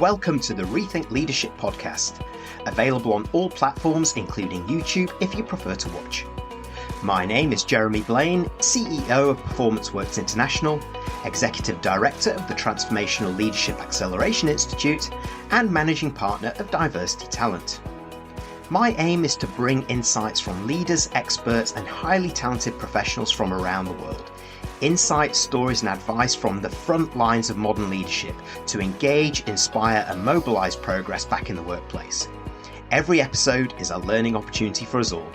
Welcome to the Rethink Leadership podcast, available on all platforms including YouTube if you prefer to watch. My name is Jeremy Blaine, CEO of Performance Works International, Executive Director of the Transformational Leadership Acceleration Institute, and Managing Partner of Diversity Talent. My aim is to bring insights from leaders, experts, and highly talented professionals from around the world. Insights, stories, and advice from the front lines of modern leadership to engage, inspire, and mobilize progress back in the workplace. Every episode is a learning opportunity for us all.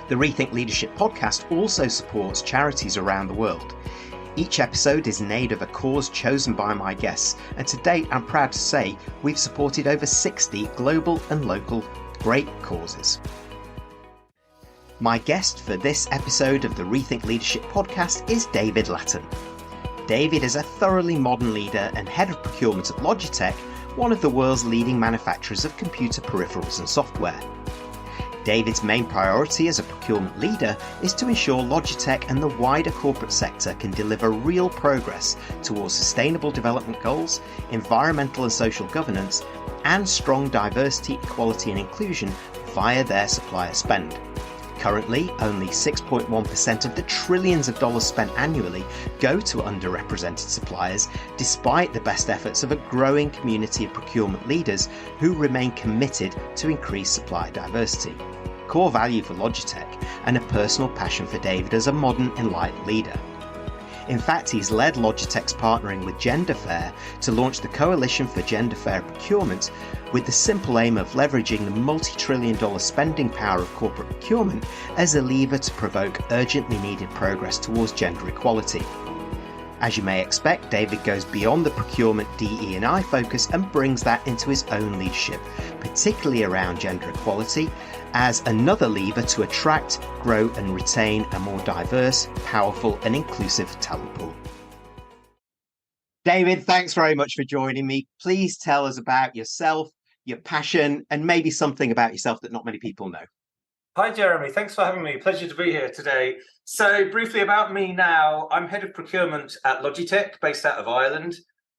The Rethink Leadership podcast also supports charities around the world. Each episode is in aid of a cause chosen by my guests, and to date I'm proud to say we've supported over 60 global and local great causes. My guest for this episode of the Rethink Leadership podcast is David Latten. David is a thoroughly modern leader and head of procurement at Logitech, one of the world's leading manufacturers of computer peripherals and software. David's main priority as a procurement leader is to ensure Logitech and the wider corporate sector can deliver real progress towards sustainable development goals, environmental and social governance, and strong diversity, equality and inclusion via their supplier spend. Currently, only 6.1% of the trillions of dollars spent annually go to underrepresented suppliers, despite the best efforts of a growing community of procurement leaders who remain committed to increased supplier diversity. Core value for Logitech and a personal passion for David as a modern, enlightened leader. In fact, he's led Logitech's partnering with Gender Fair to launch the Coalition for Gender Fair Procurement with the simple aim of leveraging the multi-trillion-dollar spending power of corporate procurement as a lever to provoke urgently needed progress towards gender equality. As you may expect, David goes beyond the procurement DE&I focus and brings that into his own leadership, particularly around gender equality, as another lever to attract, grow and retain a more diverse, powerful and inclusive talent pool. David, thanks very much for joining me. Please tell us about yourself, your passion, and maybe something about yourself that not many people know. Hi, Jeremy. Thanks for having me. Pleasure to be here today. So briefly about me now, I'm head of procurement at Logitech, based out of Ireland.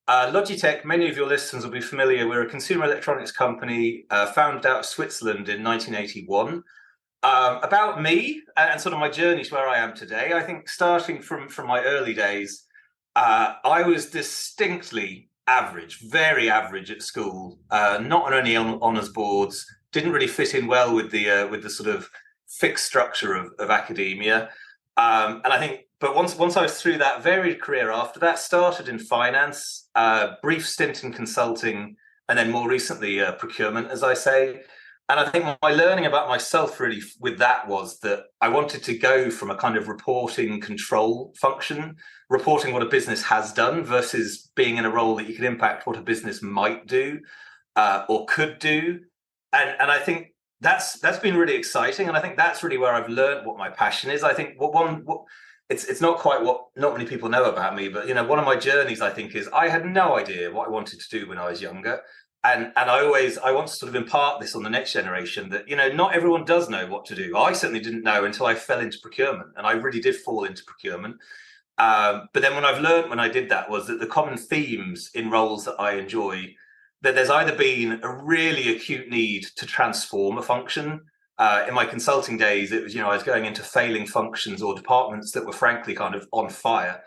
Logitech, many of your listeners will be familiar. We're a consumer electronics company founded out of Switzerland in 1981. About me and sort of my journey to where I am today, I think starting from my early days, I was distinctly average, very average at school, not on any honours boards, didn't really fit in well with the sort of fixed structure of academia. And I think, but once I was through that varied career after that, started in finance, brief stint in consulting, and then more recently procurement, as I say. And I think my learning about myself really with that was that I wanted to go from a kind of reporting control function, reporting what a business has done versus being in a role that you could impact what a business might do or could do. And I think that's been really exciting. And I think that's really where I've learned what my passion is. I think it's not quite what not many people know about me, but one of my journeys, I think, is I had no idea what I wanted to do when I was younger. And I want to sort of impart this on the next generation that, not everyone does know what to do. I certainly didn't know until I fell into procurement, and I really did fall into procurement. But then when I've learned when I did that was that the common themes in roles that I enjoy, that there's either been a really acute need to transform a function. In my consulting days, it was, I was going into failing functions or departments that were frankly kind of on fire.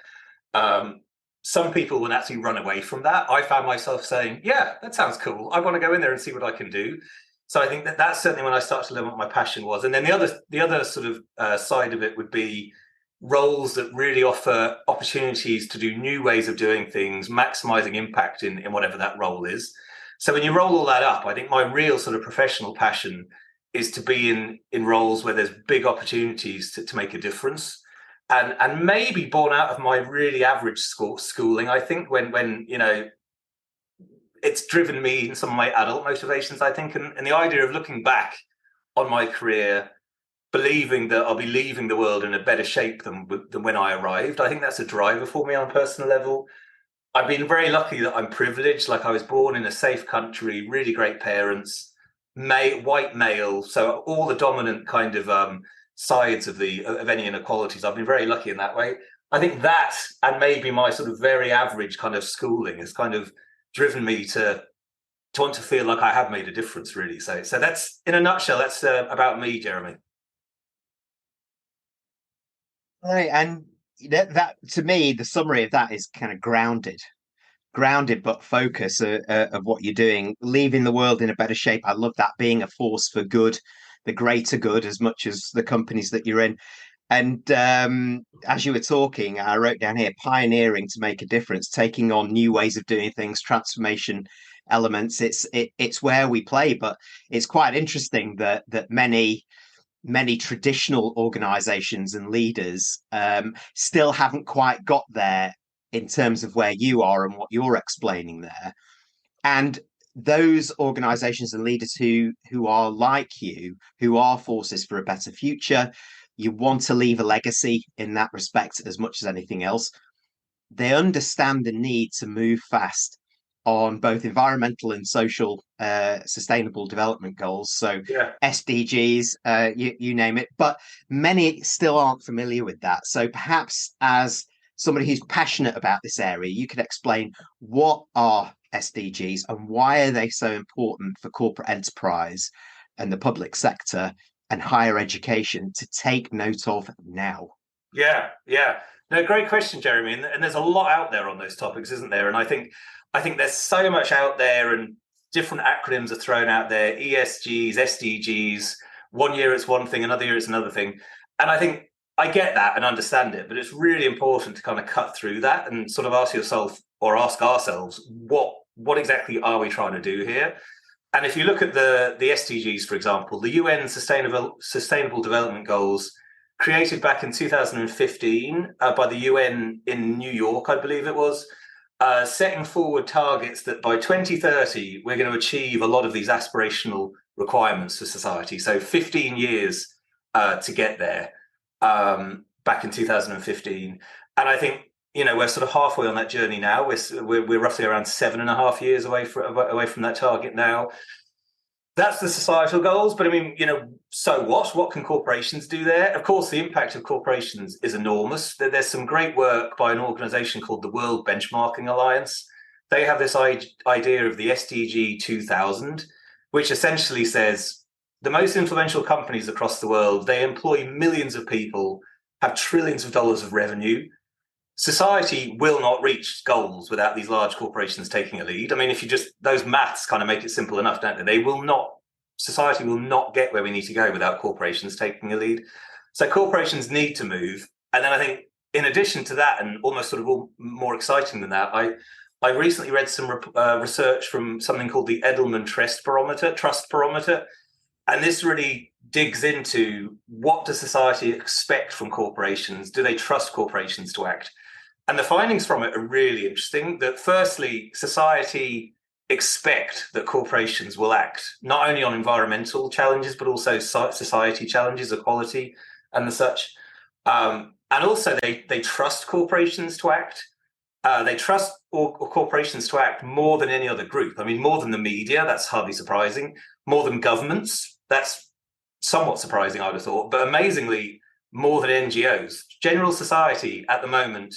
Some people would actually run away from that. I found myself saying, yeah, that sounds cool. I want to go in there and see what I can do. So I think that's certainly when I started to learn what my passion was. And then the other sort of side of it would be roles that really offer opportunities to do new ways of doing things, maximizing impact in whatever that role is. So when you roll all that up, I think my real sort of professional passion is to be in roles where there's big opportunities to make a difference. And maybe born out of my really average schooling, I think when it's driven me in some of my adult motivations, I think, and the idea of looking back on my career, believing that I'll be leaving the world in a better shape than when I arrived, I think that's a driver for me on a personal level. I've been very lucky that I'm privileged. Like I was born in a safe country, really great parents, white male, so all the dominant kind of sides of any inequalities. I've been very lucky in that way. I think that, and maybe my sort of very average kind of schooling, has kind of driven me to want to feel like I have made a difference, really. So that's, in a nutshell, that's about me, Jeremy. Right, and that to me, the summary of that is kind of grounded but focus of what you're doing, leaving the world in a better shape. I love that, being a force for good, the greater good, as much as the companies that you're in. And as you were talking, I wrote down here, pioneering to make a difference, taking on new ways of doing things, transformation elements. It's where we play, but it's quite interesting that many traditional organizations and leaders still haven't quite got there in terms of where you are and what you're explaining there. And those organizations and leaders who are like you, who are forces for a better future, you want to leave a legacy in that respect as much as anything else. They understand the need to move fast on both environmental and social sustainable development goals. So Yeah. SDGs, you name it. But many still aren't familiar with that. So perhaps as somebody who's passionate about this area, you could explain what are SDGs and why are they so important for corporate enterprise and the public sector and higher education to take note of now? Yeah. No, great question, Jeremy. And there's a lot out there on those topics, isn't there? And I think there's so much out there, and different acronyms are thrown out there: ESGs, SDGs. One year it's one thing, another year it's another thing. And I think I get that and understand it, but it's really important to kind of cut through that and sort of ask yourself, or ask ourselves, what exactly are we trying to do here? And if you look at the SDGs, for example, the UN Sustainable Development Goals, created back in 2015 by the UN in New York, I believe it was, setting forward targets that by 2030, we're going to achieve a lot of these aspirational requirements for society. So 15 years to get there, back in 2015. And I think, we're sort of halfway on that journey now. We're roughly around 7.5 years away from that target now. That's the societal goals, but I mean, so what? What can corporations do there? Of course, the impact of corporations is enormous. There's some great work by an organization called the World Benchmarking Alliance. They have this idea of the SDG 2000, which essentially says the most influential companies across the world, they employ millions of people, have trillions of dollars of revenue. Society will not reach goals without these large corporations taking a lead. I mean, if you just, those maths kind of make it simple enough, don't they? Society will not get where we need to go without corporations taking a lead. So corporations need to move. And then I think, in addition to that, and almost sort of more exciting than that, I recently read some research from something called the Edelman Trust Barometer. And this really digs into, what does society expect from corporations? Do they trust corporations to act? And the findings from it are really interesting. That firstly, society expect that corporations will act not only on environmental challenges, but also society challenges, equality and the such. And also they trust corporations to act. They trust corporations to act more than any other group. I mean, more than the media, that's hardly surprising. More than governments, that's somewhat surprising, I would have thought. But amazingly, more than NGOs. General society at the moment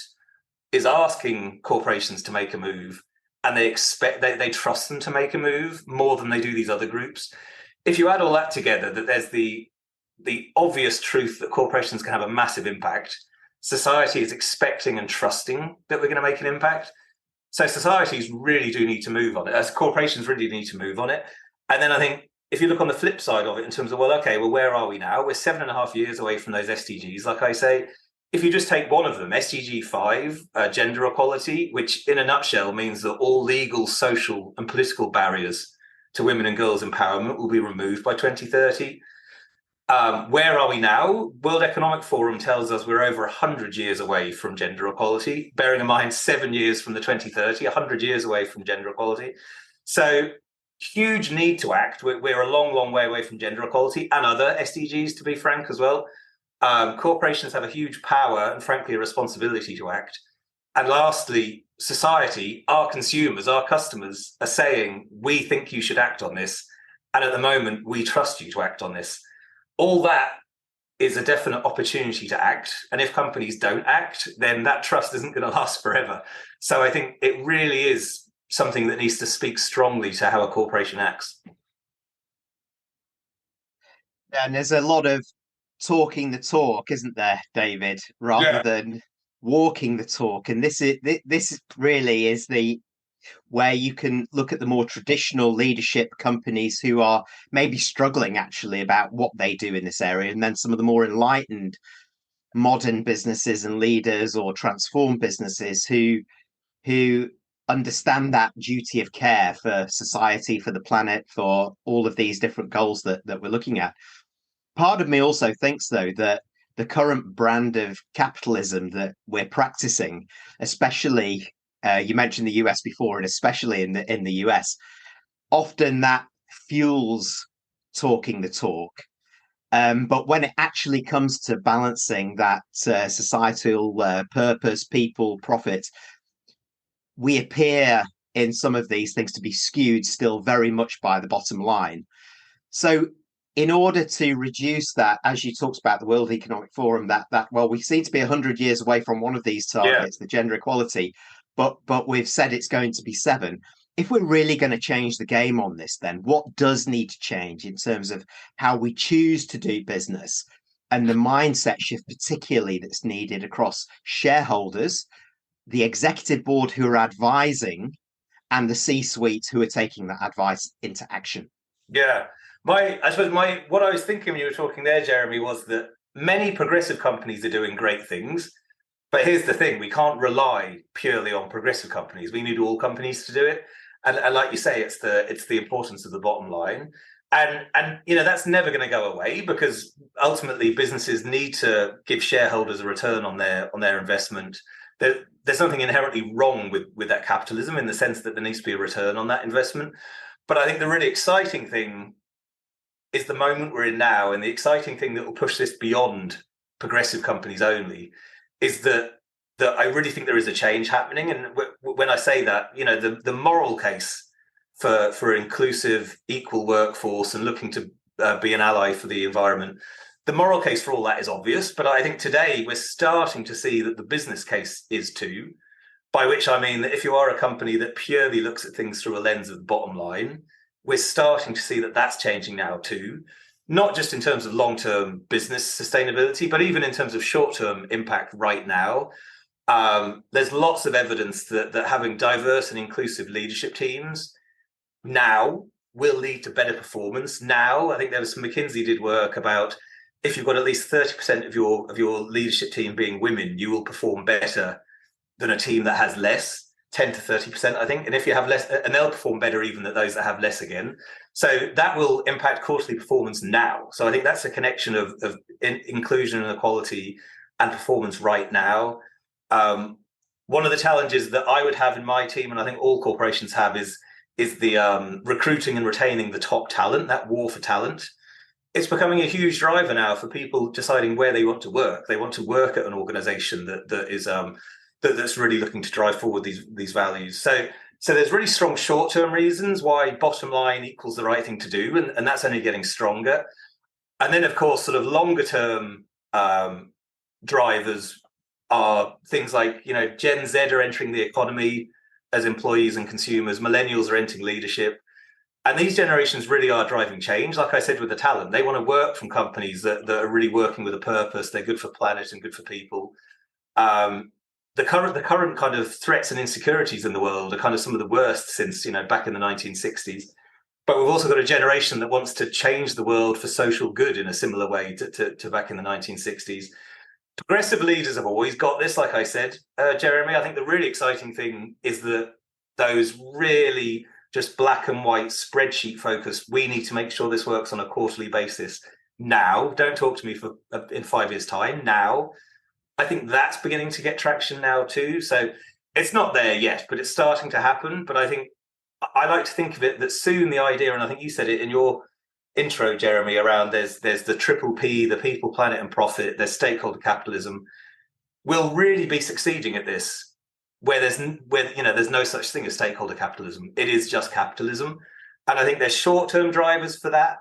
is asking corporations to make a move, and they trust them to make a move more than they do these other groups. If you add all that together, that there's the obvious truth that corporations can have a massive impact. Society is expecting and trusting that we're going to make an impact. So societies really do need to move on it, as corporations really need to move on it. And then I think, if you look on the flip side of it in terms of, where are we now? We're 7.5 years away from those SDGs. Like I say, if you just take one of them, SDG 5, gender equality, which in a nutshell means that all legal, social and political barriers to women and girls' empowerment will be removed by 2030. Where are we now? World Economic Forum tells us we're over 100 years away from gender equality, bearing in mind 7 years from the 2030, 100 years away from gender equality. So huge need to act. We're a long, long way away from gender equality and other SDGs, to be frank, as well. Corporations have a huge power and, frankly, a responsibility to act. And lastly, society, our consumers, our customers are saying, we think you should act on this. And at the moment, we trust you to act on this. All that is a definite opportunity to act. And if companies don't act, then that trust isn't going to last forever. So I think it really is something that needs to speak strongly to how a corporation acts. And there's a lot of talking the talk, isn't there, David, rather Yeah, than walking the talk. And this really is the where you can look at the more traditional leadership companies who are maybe struggling actually about what they do in this area, and then some of the more enlightened modern businesses and leaders or transformed businesses who understand that duty of care for society, for the planet, for all of these different goals that we're looking at. Part of me also thinks, though, that the current brand of capitalism that we're practicing, especially you mentioned the US before, and especially in the US, often that fuels talking the talk. But when it actually comes to balancing that societal purpose, people, profit, we appear in some of these things to be skewed still very much by the bottom line. So in order to reduce that, as you talked about the World Economic Forum, that well, we seem to be 100 years away from one of these yeah, targets, the gender equality, but we've said it's going to be 7. If we're really going to change the game on this, then what does need to change in terms of how we choose to do business and the mindset shift, particularly that's needed across shareholders, the executive board who are advising, and the C-suite who are taking that advice into action? yeah. I suppose what I was thinking when you were talking there, Jeremy, was that many progressive companies are doing great things. But here's the thing: we can't rely purely on progressive companies. We need all companies to do it. And like you say, it's the importance of the bottom line. And that's never going to go away, because ultimately businesses need to give shareholders a return on their investment. There's something inherently wrong with that capitalism, in the sense that there needs to be a return on that investment. But I think the really exciting thing is the moment we're in now, and the exciting thing that will push this beyond progressive companies only is that I really think there is a change happening. And when I say that, the moral case for inclusive, equal workforce and looking to be an ally for the environment, the moral case for all that is obvious. But I think today we're starting to see that the business case is too, by which I mean that if you are a company that purely looks at things through a lens of the bottom line, we're starting to see that that's changing now too, not just in terms of long-term business sustainability, but even in terms of short-term impact right now. There's lots of evidence that having diverse and inclusive leadership teams now will lead to better performance. Now, I think there was some McKinsey did work about, if you've got at least 30% of your leadership team being women, you will perform better than a team that has less. 10 to 30%, I think. And if you have less, and they'll perform better even than those that have less again. So that will impact quarterly performance now. So I think that's a connection of inclusion and equality and performance right now. One of the challenges that I would have in my team, and I think all corporations have, is the recruiting and retaining the top talent, that war for talent. It's becoming a huge driver now for people deciding where they want to work. They want to work at an organization that is that's really looking to drive forward these values. So there's really strong short-term reasons why bottom line equals the right thing to do, and that's only getting stronger. And then, of course, sort of longer-term drivers are things like, Gen Z are entering the economy as employees and consumers. Millennials are entering leadership. And these generations really are driving change. Like I said, with the talent, they want to work from companies that are really working with a purpose. They're good for planet and good for people. The current kind of threats and insecurities in the world are kind of some of the worst since, back in the 1960s. But we've also got a generation that wants to change the world for social good in a similar way to back in the 1960s. Progressive leaders have always got this, like I said, Jeremy. I think the really exciting thing is that those really just black and white spreadsheet focused, we need to make sure this works on a quarterly basis now. Don't talk to me in 5 years' time. Now, I think that's beginning to get traction now too. So it's not there yet, but it's starting to happen. But I think I like to think of it that soon the idea, and I think you said it in your intro, Jeremy, around there's the triple P, the people, planet, and profit, there's stakeholder capitalism, will really be succeeding at this, where there's no such thing as stakeholder capitalism. It is just capitalism. And I think there's short-term drivers for that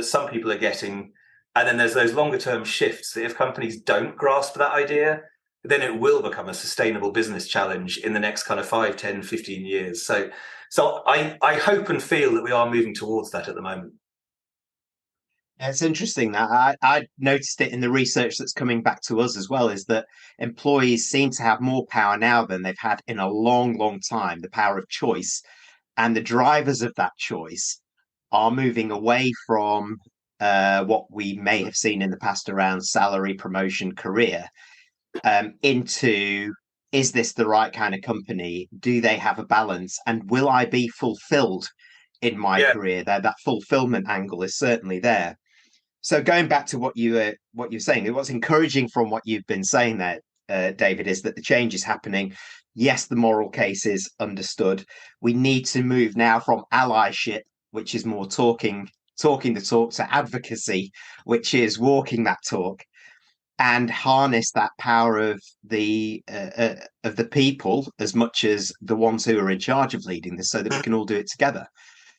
some people are getting. And then there's those longer term shifts that if companies don't grasp that idea, then it will become a sustainable business challenge in the next kind of 5, 10, 15 years. So I hope and feel that we are moving towards that at the moment. It's interesting that I noticed it in the research that's coming back to us as well, is that employees seem to have more power now than they've had in a long, long time, the power of choice. And the drivers of that choice are moving away from what we may have seen in the past around salary, promotion, career, into, is this the right kind of company? Do they have a balance? And will I be fulfilled in my Yeah, career? That fulfillment angle is certainly there. So going back to what you're saying, what's encouraging from what you've been saying there, David, is that the change is happening. Yes, the moral case is understood. We need to move now from allyship, which is more talking the talk, to advocacy, which is walking that talk, and harness that power of the people as much as the ones who are in charge of leading this, so that we can all do it together.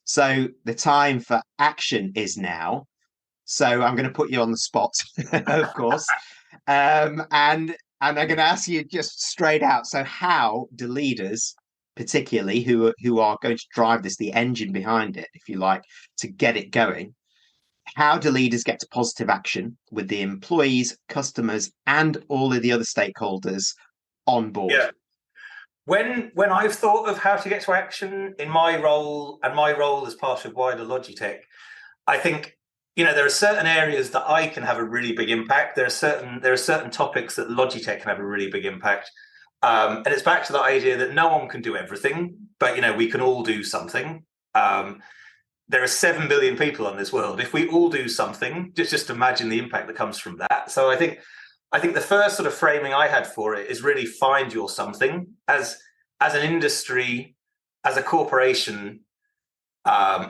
So the time for action is now. So I'm going to put you on the spot, of course, and I'm going to ask you just straight out. So how do leaders, particularly who are going to drive this, the engine behind it, if you like, to get it going? How do leaders get to positive action with the employees, customers, and all of the other stakeholders on board? yeah. When I've thought of how to get to action in my role and my role as part of wider Logitech, I think, there are certain areas that I can have a really big impact. There are certain topics that Logitech can have a really big impact. And it's back to the idea that no one can do everything, but we can all do something. There are 7 billion people on this world. If we all do something, just imagine the impact that comes from that. So I think the first sort of framing I had for it is really find your something as an industry, as a corporation,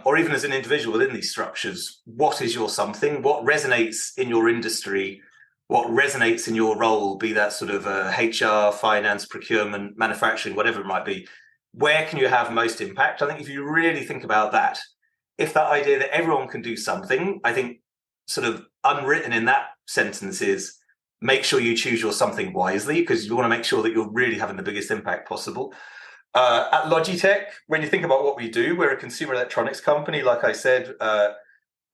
or even as an individual within these structures. What is your something? What resonates in your industry? What resonates in your role, be that sort of HR, finance, procurement, manufacturing, whatever it might be? Where can you have most impact? I think if you really think about that, if that idea that everyone can do something, I think sort of unwritten in that sentence is make sure you choose your something wisely, because you want to make sure that you're really having the biggest impact possible. At Logitech, when you think about what we do, we're a consumer electronics company. Like I said,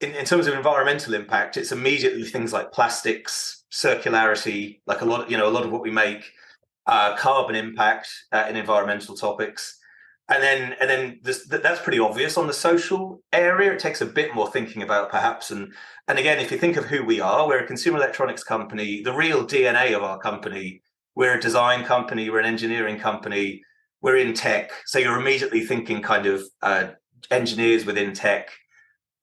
in terms of environmental impact, it's immediately things like plastics, circularity, like a lot of what we make, carbon impact in environmental topics. And then that's pretty obvious. On the social area, it takes a bit more thinking about, perhaps. And again, if you think of who we are, we're a consumer electronics company. The real DNA of our company, we're a design company, we're an engineering company, we're in tech. So you're immediately thinking kind of engineers within tech.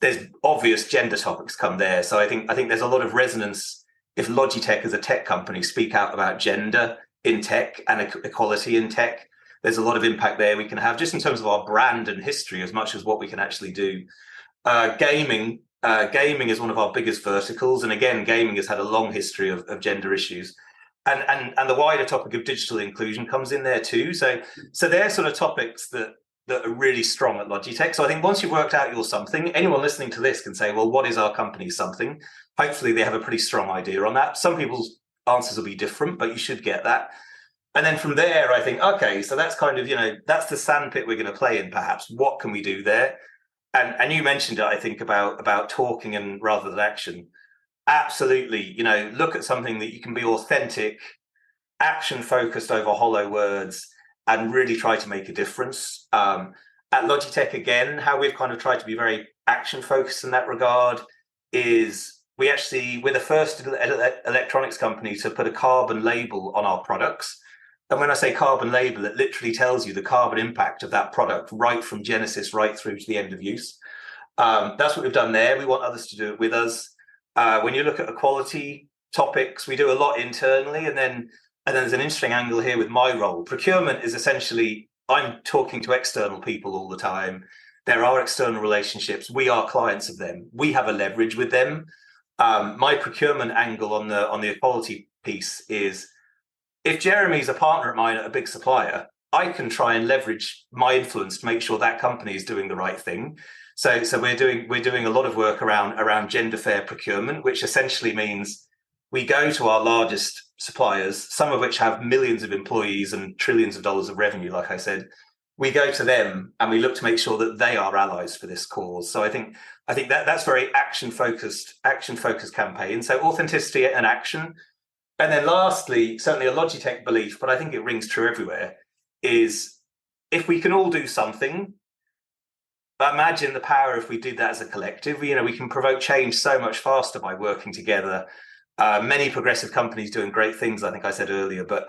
There's obvious gender topics come there. So I think there's a lot of resonance if Logitech as a tech company speak out about gender in tech and equality in tech. There's a lot of impact there we can have, just in terms of our brand and history, as much as what we can actually do. Gaming is one of our biggest verticals, and again, gaming has had a long history of gender issues, and the wider topic of digital inclusion comes in there too. So they're sort of topics that are really strong at Logitech. So I think once you've worked out your something, anyone listening to this can say, well, what is our company's something? Hopefully they have a pretty strong idea on that. Some people's answers will be different, but you should get that. And then from there, I think, okay, so that's kind of, that's the sandpit we're going to play in, perhaps. What can we do there? And you mentioned it, I think, about talking and rather than action. Absolutely, look at something that you can be authentic, action-focused over hollow words, and really try to make a difference. At Logitech, again, how we've kind of tried to be very action-focused in that regard is we're the first electronics company to put a carbon label on our products. And when I say carbon label, it literally tells you the carbon impact of that product right from Genesis right through to the end of use. That's what we've done there. We want others to do it with us. When you look at equality topics, we do a lot internally. And then there's an interesting angle here with my role. Procurement is essentially, I'm talking to external people all the time. There are external relationships. We are clients of them. We have a leverage with them. My procurement angle on the equality piece is, if Jeremy's a partner of mine at a big supplier, I can try and leverage my influence to make sure that company is doing the right thing. So we're doing a lot of work around gender fair procurement, which essentially means we go to our largest suppliers, some of which have millions of employees and trillions of dollars of revenue, like I said. We go to them and we look to make sure that they are allies for this cause. So I think that's very action focused campaign. So authenticity and action. And then lastly, certainly a Logitech belief, but I think it rings true everywhere, is if we can all do something, imagine the power if we did that as a collective. We can provoke change so much faster by working together. Many progressive companies doing great things, I think I said earlier, but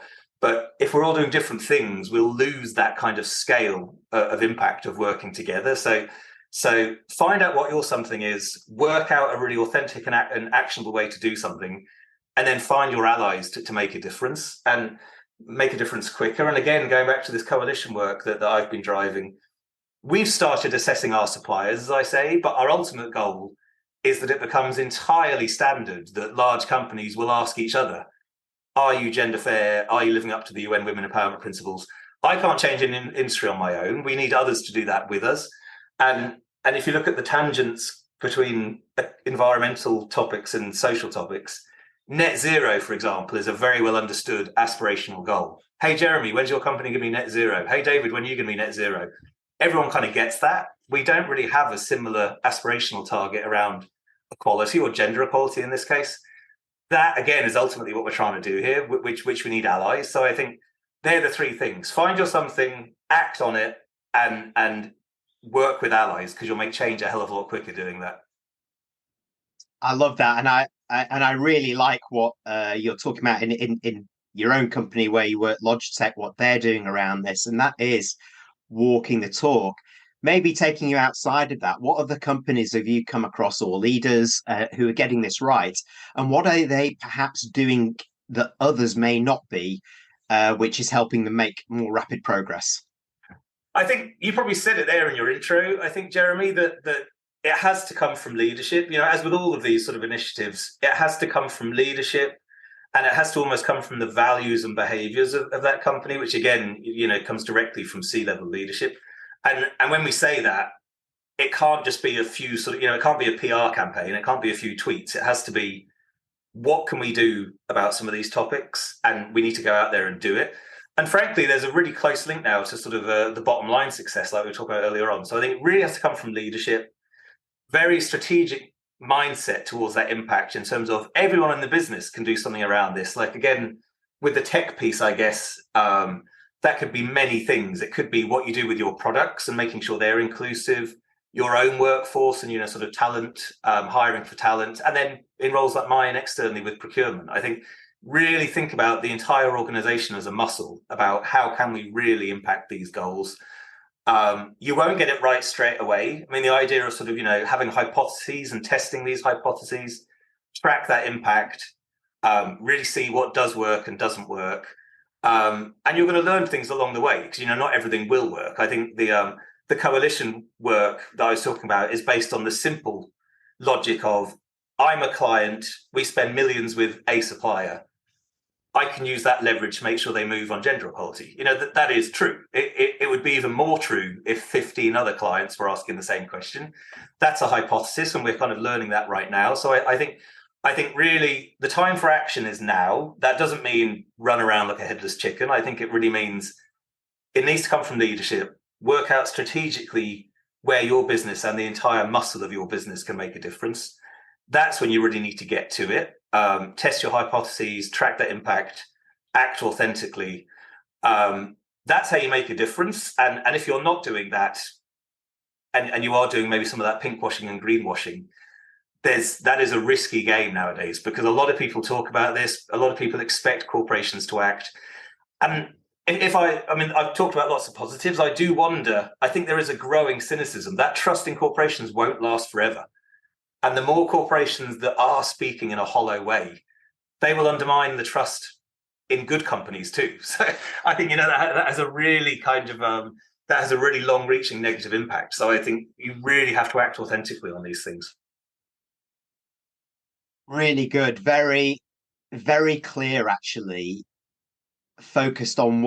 if we're all doing different things, we'll lose that kind of scale of impact of working together. So find out what your something is, work out a really authentic and actionable way to do something, and then find your allies to make a difference and make a difference quicker. And again, going back to this coalition work that I've been driving, we've started assessing our suppliers, as I say, but our ultimate goal is that it becomes entirely standard that large companies will ask each other, are you gender fair? Are you living up to the UN Women Empowerment Principles? I can't change an industry on my own. We need others to do that with us. And if you look at the tangents between environmental topics and social topics, net zero, for example, is a very well understood aspirational goal. Hey, Jeremy, when's your company going to be net zero? Hey, David, when are you going to be net zero? Everyone kind of gets that. We don't really have a similar aspirational target around equality or gender equality in this case. That, again, is ultimately what we're trying to do here, which we need allies. So I think they're the three things. Find your something, act on it, and work with allies, because you'll make change a hell of a lot quicker doing that. I love that, and I really like what you're talking about in your own company where you work, Logitech, what they're doing around this, and that is walking the talk. Maybe taking you outside of that, what other companies have you come across or leaders who are getting this right, and what are they perhaps doing that others may not be, which is helping them make more rapid progress? I think you probably said it there in your intro, I think, Jeremy, that it has to come from leadership. As with all of these sort of initiatives, it has to come from leadership, and it has to almost come from the values and behaviors of that company, which again, comes directly from C-level leadership. And when we say that, it can't just be a few it can't be a PR campaign. It can't be a few tweets. It has to be, what can we do about some of these topics? And we need to go out there and do it. And frankly, there's a really close link now to sort of the bottom line success, like we were talking about earlier on. So I think it really has to come from leadership, very strategic mindset towards that impact in terms of everyone in the business can do something around this. Like, again, with the tech piece, I guess, that could be many things. It could be what you do with your products and making sure they're inclusive, your own workforce and, sort of talent, hiring for talent. And then in roles like mine externally with procurement, I think really think about the entire organization as a muscle, about how can we really impact these goals. You won't get it right straight away. I mean, the idea of sort of, having hypotheses and testing these hypotheses, track that impact, really see what does work and doesn't work. And you're going to learn things along the way, because, not everything will work. I think the coalition work that I was talking about is based on the simple logic of, I'm a client, we spend millions with a supplier. I can use that leverage to make sure they move on gender equality. That is true. It would be even more true if 15 other clients were asking the same question. That's a hypothesis, and we're kind of learning that right now. So I think really the time for action is now. That doesn't mean run around like a headless chicken. I think it really means it needs to come from leadership. Work out strategically where your business and the entire muscle of your business can make a difference. That's when you really need to get to it. Test your hypotheses, track that impact, act authentically. That's how you make a difference. And if you're not doing that, and you are doing maybe some of that pinkwashing and greenwashing, that is a risky game nowadays, because a lot of people talk about this. A lot of people expect corporations to act. And I've talked about lots of positives. I do wonder, I think there is a growing cynicism that trust in corporations won't last forever. And the more corporations that are speaking in a hollow way, they will undermine the trust in good companies too. So I think, that has a really that has a really long-reaching negative impact. So I think you really have to act authentically on these things. Really good. Very, very clear, actually, focused on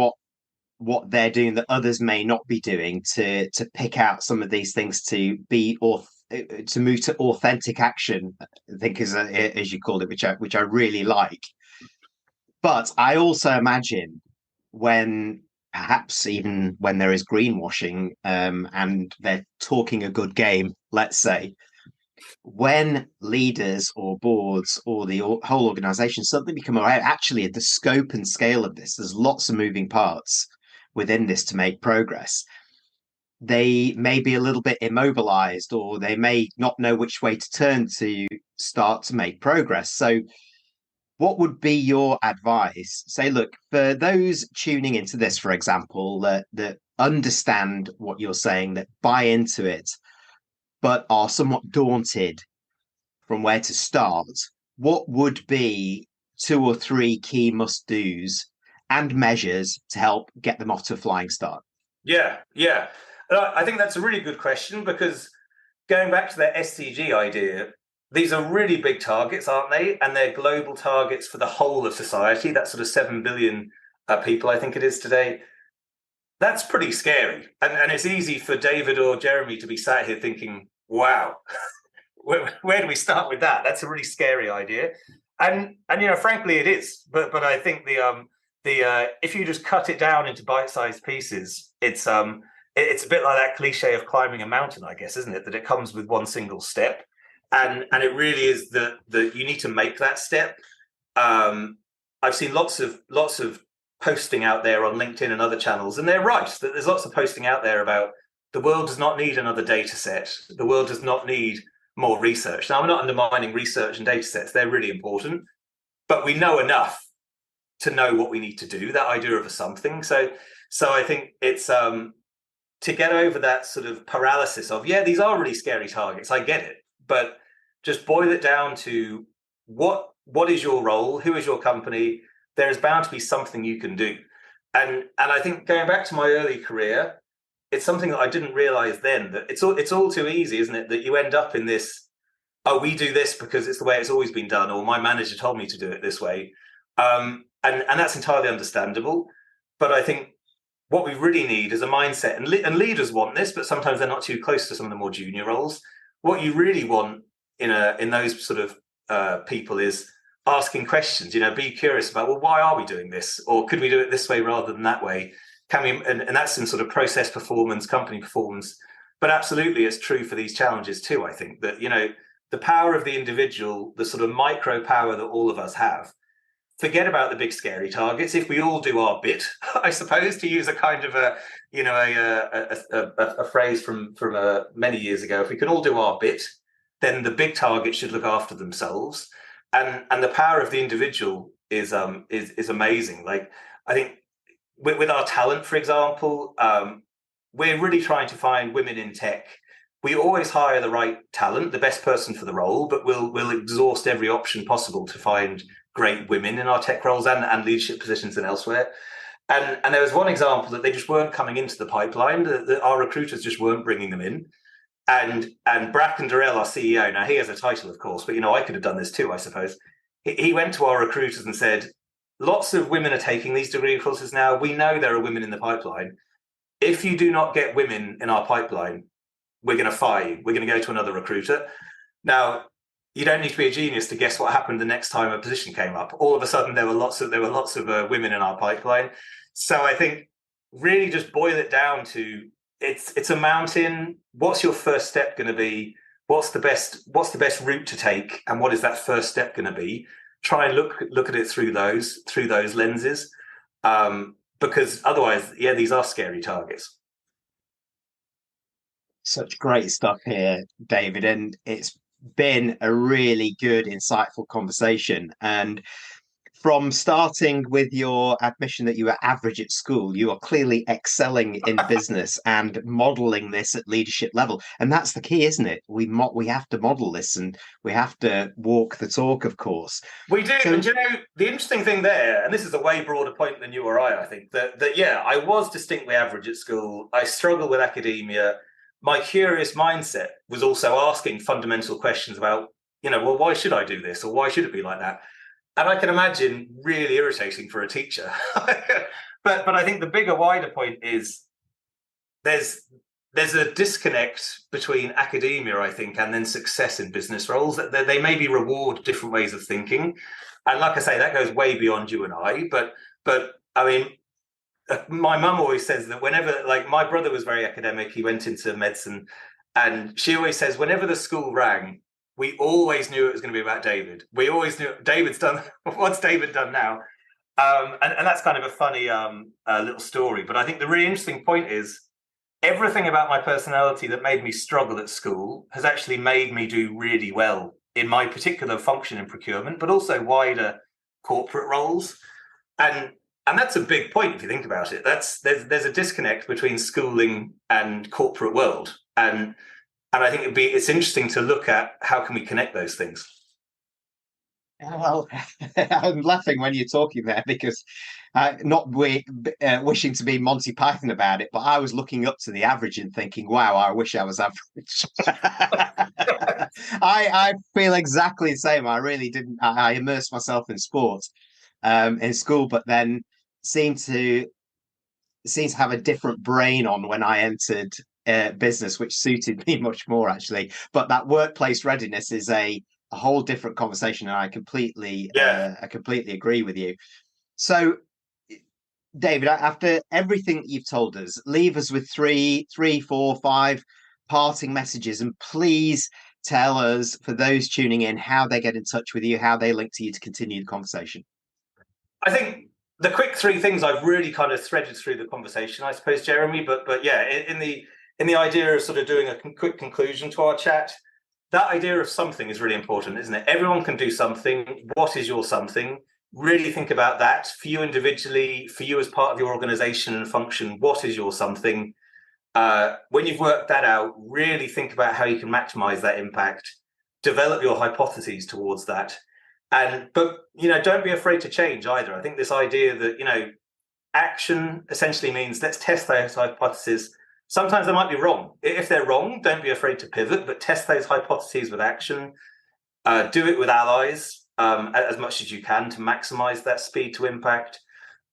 what they're doing that others may not be doing, to pick out some of these things to be to move to authentic action, I think, as you called it, which I really like. But I also imagine when perhaps even when there is greenwashing, and they're talking a good game, let's say, when leaders or boards or the whole organization suddenly become aware, actually, of the scope and scale of this, there's lots of moving parts within this to make progress. They may be a little bit immobilized, or they may not know which way to turn to start to make progress. So what would be your advice? Say, look, for those tuning into this, for example, that understand what you're saying, that buy into it, but are somewhat daunted from where to start, what would be two or three key must-dos and measures to help get them off to a flying start? Yeah. I think that's a really good question, because going back to that SDG idea, these are really big targets, aren't they? And they're global targets for the whole of society. That's sort of 7 billion people, I think it is today. That's pretty scary. And it's easy for David or Jeremy to be sat here thinking, wow, where do we start with that? That's a really scary idea. And frankly, it is. But I think the if you just cut it down into bite-sized pieces, it's a bit like that cliche of climbing a mountain, I guess, isn't it? That it comes with one single step. And it really is that you need to make that step. I've seen lots of posting out there on LinkedIn and other channels, and they're right that there's lots of posting out there about the world does not need another data set. The world does not need more research. Now, I'm not undermining research and data sets. They're really important, but we know enough to know what we need to do, that idea of a something. So I think it's to get over that sort of paralysis of, yeah, these are really scary targets. I get it. But just boil it down to what is your role? Who is your company? There is bound to be something you can do. And I think going back to my early career, it's something that I didn't realize then, that it's all too easy, isn't it? That you end up in this, oh, we do this because it's the way it's always been done, or my manager told me to do it this way. And that's entirely understandable. But I think what we really need is a mindset, and leaders want this, but sometimes they're not too close to some of the more junior roles. What you really want in those sort of people is asking questions. Be curious about, well, why are we doing this, or could we do it this way rather than that way? Can we? And that's in sort of process performance, company performance. But absolutely, it's true for these challenges too. I think that the power of the individual, the sort of micro power that all of us have. Forget about the big scary targets. If we all do our bit, I suppose, to use a kind of a phrase from many years ago, if we can all do our bit, then the big targets should look after themselves. And the power of the individual is amazing. Like, I think with our talent, for example, we're really trying to find women in tech. We always hire the right talent, the best person for the role, but we'll exhaust every option possible to find great women in our tech roles and leadership positions and elsewhere. And there was one example that they just weren't coming into the pipeline, that our recruiters just weren't bringing them in. And Bracken Durrell, our CEO, now he has a title, of course, but I could have done this too, I suppose. He went to our recruiters and said, lots of women are taking these degree courses now. We know there are women in the pipeline. If you do not get women in our pipeline, we're going to fire you. We're going to go to another recruiter. Now, you don't need to be a genius to guess what happened the next time a position came up. All of a sudden, there were lots of women in our pipeline. So I think really just boil it down to it's a mountain. What's your first step going to be? What's the best route to take? And what is that first step going to be? Try and look at it through those lenses, because otherwise, yeah, these are scary targets. Such great stuff here, David, and it's been a really good, insightful conversation. And from starting with your admission that you were average at school, you are clearly excelling in business and modeling this at leadership level. And that's the key, isn't it? We have to model this, and we have to walk the talk, of course. We do. So, and the interesting thing there, and this is a way broader point than you or I think, that yeah, I was distinctly average at school. I struggled with academia. My curious mindset was also asking fundamental questions about, well, why should I do this? Or why should it be like that? And I can imagine really irritating for a teacher. But I think the bigger, wider point is there's there's a disconnect between academia, I think, and then success in business roles. That they maybe reward different ways of thinking, and like I say, that goes way beyond you and I. But I mean, my mum always says that whenever, like, my brother was very academic, he went into medicine, and she always says whenever the school rang, we always knew it was going to be about David. We always knew David's done. What's David done now? And that's kind of a funny little story. But I think the really interesting point is everything about my personality that made me struggle at school has actually made me do really well in my particular function in procurement, but also wider corporate roles. And that's a big point if you think about it. There's a disconnect between schooling and corporate world. And I think it's interesting to look at how can we connect those things. Well, I'm laughing when you're talking there because not wishing to be Monty Python about it, but I was looking up to the average and thinking, wow, I wish I was average. I feel exactly the same. I really didn't. I immersed myself in sport in school, but then seemed to have a different brain on when I entered business, which suited me much more, actually. But that workplace readiness is a whole different conversation, and I completely agree with you. So, David, after everything that you've told us, leave us with three, 4, 5 parting messages, and please tell us, for those tuning in, how they get in touch with you, how they link to you to continue the conversation. I think the quick 3 things I've really kind of threaded through the conversation, I suppose, Jeremy. But yeah, in the idea of sort of doing a quick conclusion to our chat, that idea of something is really important, isn't it? Everyone can do something. What is your something? Really think about that for you individually, for you as part of your organization and function. What is your something? When you've worked that out, really think about how you can maximize that impact. Develop your hypotheses towards that. But don't be afraid to change either. I think this idea that, action essentially means let's test those hypotheses. Sometimes they might be wrong. If they're wrong, don't be afraid to pivot, but test those hypotheses with action. Do it with allies as much as you can to maximize that speed to impact.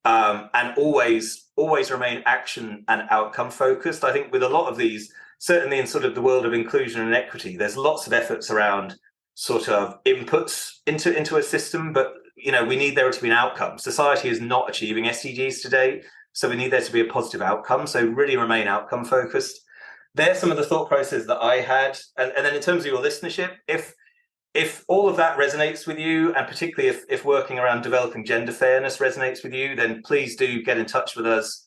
And always remain action and outcome focused. I think with a lot of these, certainly in sort of the world of inclusion and equity, there's lots of efforts around sort of inputs into a system, but we need there to be an outcome. Society is not achieving SDGs today, so we need there to be a positive outcome. So really remain outcome focused. There's some of the thought processes that I had, and then in terms of your listenership, if all of that resonates with you, and particularly if working around developing gender fairness resonates with you, then please do get in touch with us.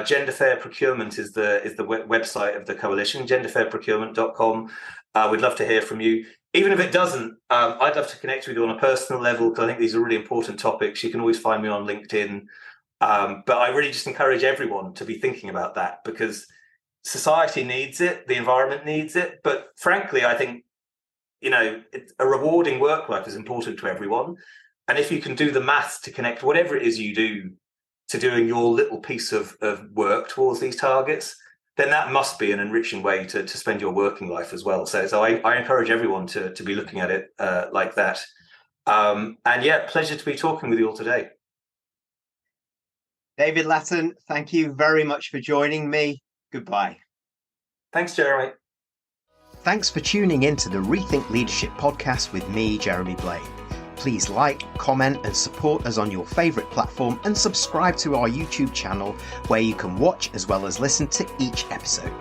Gender Fair Procurement is the website of the coalition, genderfairprocurement.com. We'd love to hear from you. Even if it doesn't, I'd love to connect with you on a personal level, because I think these are really important topics. You can always find me on LinkedIn. But I really just encourage everyone to be thinking about that, because society needs it, the environment needs it. But frankly, I think, a rewarding work life is important to everyone. And if you can do the maths to connect whatever it is you do to doing your little piece of work towards these targets, then that must be an enriching way to spend your working life as well. So I encourage everyone to be looking at it like that. And yeah, pleasure to be talking with you all today. David Latten, thank you very much for joining me. Goodbye. Thanks, Jeremy. Thanks for tuning in to the Rethink Leadership podcast with me, Jeremy Blaine. Please like, comment and support us on your favourite platform, and subscribe to our YouTube channel where you can watch as well as listen to each episode.